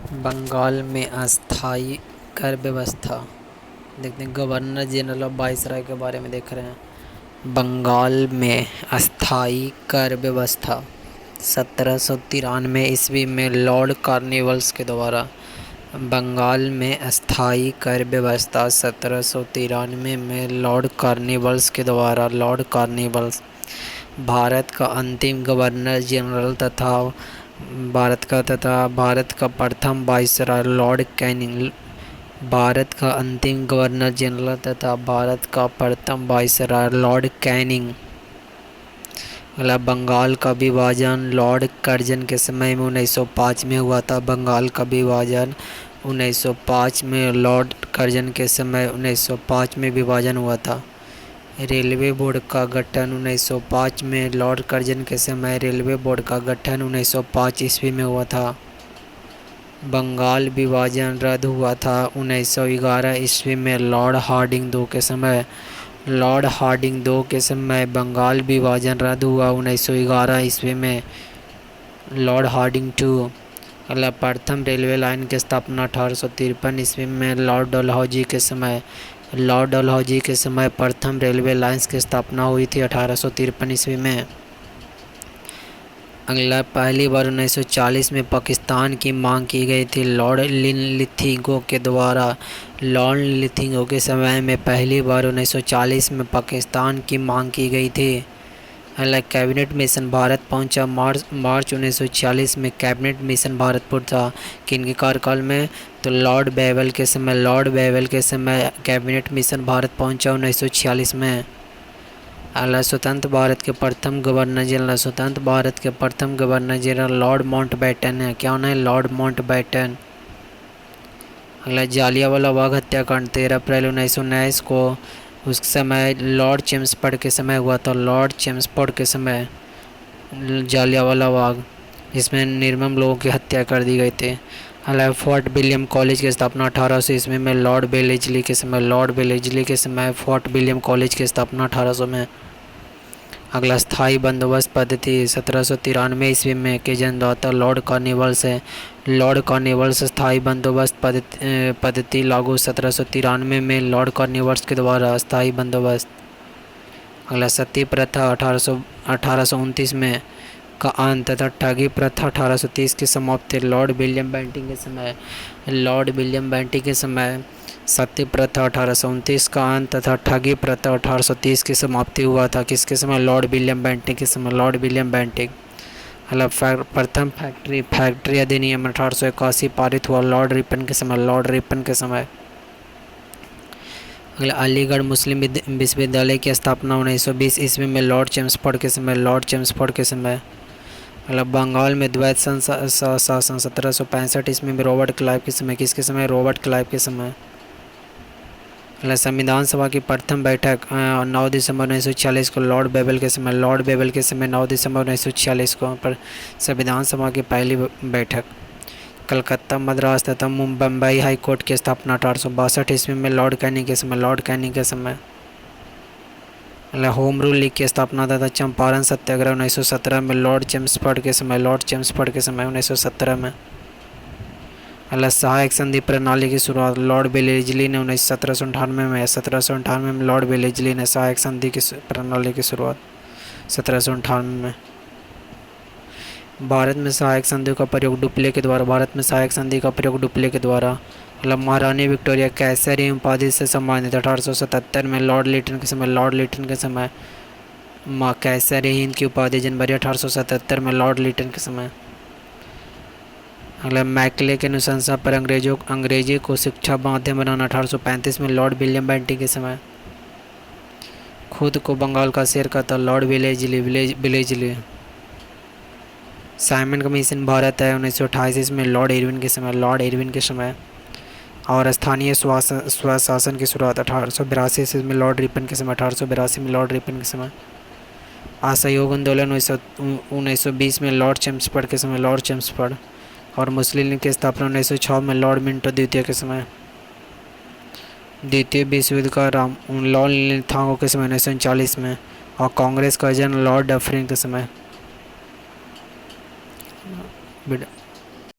बंगाल में अस्थायी कर व्यवस्था। देखते हैं गवर्नर जनरल ऑफ वाइसराय के बारे में देख रहे हैं। बंगाल में अस्थायी कर व्यवस्था 1793 ईस्वी में लॉर्ड कॉर्नवालिस के द्वारा। बंगाल में अस्थायी कर व्यवस्था 1793 में लॉर्ड कॉर्नवालिस के द्वारा। लॉर्ड कॉर्नवालिस भारत का अंतिम गवर्नर जनरल तथा भारत का प्रथम वाइसराय लॉर्ड कैनिंग। भारत का अंतिम गवर्नर जनरल तथा भारत का प्रथम वाइसराय लॉर्ड कैनिंग। बंगाल का विभाजन लॉर्ड कर्जन के समय में 1905 में हुआ था। बंगाल का विभाजन 1905 में लॉर्ड कर्जन के समय 1905 में विभाजन हुआ था। रेलवे बोर्ड का गठन 1905 में लॉर्ड कर्जन के समय रेलवे बोर्ड का गठन 1905 ईस्वी में हुआ था। बंगाल विभाजन रद्द हुआ था 1911 ईस्वी में लॉर्ड हार्डिंग दो के समय। लॉर्ड हार्डिंग दो के समय बंगाल विभाजन रद्द हुआ 1911 ईस्वी में। लॉर्ड हार्डिंग टू प्रथम रेलवे लाइन की स्थापना 1853 ईस्वी में लॉर्ड डलहौजी के समय। लॉर्ड डलहौजी के समय प्रथम रेलवे लाइन्स की स्थापना हुई थी 1853 ईस्वी में। पहली बार 1940 में पाकिस्तान की मांग की गई थी लॉर्ड लिथिगो के द्वारा। लॉर्ड लिथिगो के समय में पहली बार 1940 में पाकिस्तान की मांग की गई थी। कैबिनेट मिशन भारत पहुंचा मार्च 1946 में कैबिनेट मिशन भारत पहुंचा। किनके कार्यकाल में? तो लॉर्ड बेवल के समय कैबिनेट मिशन भारत पहुंचा 1946 में। स्वतंत्र भारत के प्रथम गवर्नर जनरल लॉर्ड माउंटबेटन है। क्या होना है? Lord Mountbatten. जालियांवाला बाग हत्याकांड 13 अप्रैल 1919 को उस समय लॉर्ड चेम्सफोर्ड के समय हुआ था। लॉर्ड चेम्सफोर्ड के समय जालियांवाला बाग, जिसमें निर्मम लोगों की हत्या कर दी गई थी। फोर्ट विलियम कॉलेज की स्थापना 1800 ईस्वी में लॉर्ड बेलेजली के समय फोर्ट विलियम कॉलेज की स्थापना 1800 में। अगला स्थायी बंदोबस्त पद्धति 1793 ईस्वी में के जन्मदाता लॉर्ड कॉर्नवालिस है। लॉर्ड कॉर्नवालिस स्थायी बंदोबस्त पद्धति लागू 1793 में लॉर्ड कॉर्नवालिस के द्वारा स्थायी बंदोबस्त। अगला सती प्रथा 1829 में का अंत तथा ठगी प्रथा 1830 की समाप्ति लॉर्ड विलियम बेंटिंग के समय सती प्रथा 1829 का अंत तथा ठगी प्रथा 1830 की समाप्ति हुआ था। किसके समय? लॉर्ड विलियम बेंटिंग के समय। Lord William Bentinck. प्रथम फैक्ट्री अधिनियम 1881 पारित हुआ लॉर्ड रिपन के समय। अलीगढ़ मुस्लिम विश्वविद्यालय की स्थापना 1920 ईस्वी में लॉर्ड चेम्सफोर्ड के समय। बंगाल में द्वैत शासन 1765 ईस्वी में रॉबर्ट क्लाइव के समय। किसके समय? रॉबर्ट क्लाइव के समय। संविधान सभा की प्रथम बैठक 9 दिसंबर 1946 को लॉर्ड बेवल के समय। 9 दिसंबर 1946 को पर संविधान सभा की पहली बैठक। कलकत्ता, मद्रास तथा बम्बई हाई कोर्ट की स्थापना 1862 ईस्वी में लॉर्ड कैनिंग के समय। होम रूल लीग की स्थापना तथा चंपारण सत्याग्रह 1917 में लॉर्ड चेम्सफोर्ड के समय 1917 में। सहायक संधि प्रणाली की शुरुआत लॉर्ड बेलेजली ने 1798 में लॉर्ड बेलेजली ने सहायक संधि की प्रणाली की शुरुआत 1798 में। भारत में सहायक संधि का प्रयोग डुप्ले के द्वारा। महारानी विक्टोरिया कैसरी उपाधि से सम्मानित 1877 में लॉर्ड लिटन के समय। माँ कैसरी हिंद की उपाधि जनवरी 1877 में लॉर्ड लिटन के समय। मैकले के अनुशंसा पर अंग्रेजी को शिक्षा माध्यम बनाना 1835 में लॉर्ड विलियम बेंटिंग के समय। खुद को बंगाल का शेर कहता लॉर्ड बेलेजली। साइमन कमीशन भारत है 1928 में लॉर्ड इरविन के समय। और स्थानीय स्वशासन की शुरुआत 1882 में लॉर्ड रिपन के समय। असहयोग आंदोलन 1920 में लॉर्ड चेम्सफोर्ड और मुस्लिम लीग की स्थापना 1906 में लॉर्ड मिंटो द्वितीय के समय। द्वितीय विश्व युद्ध का लॉर्ड लिथिगो के समय 1939 में। और कांग्रेस का जन्म लॉर्ड डफरिन के समय।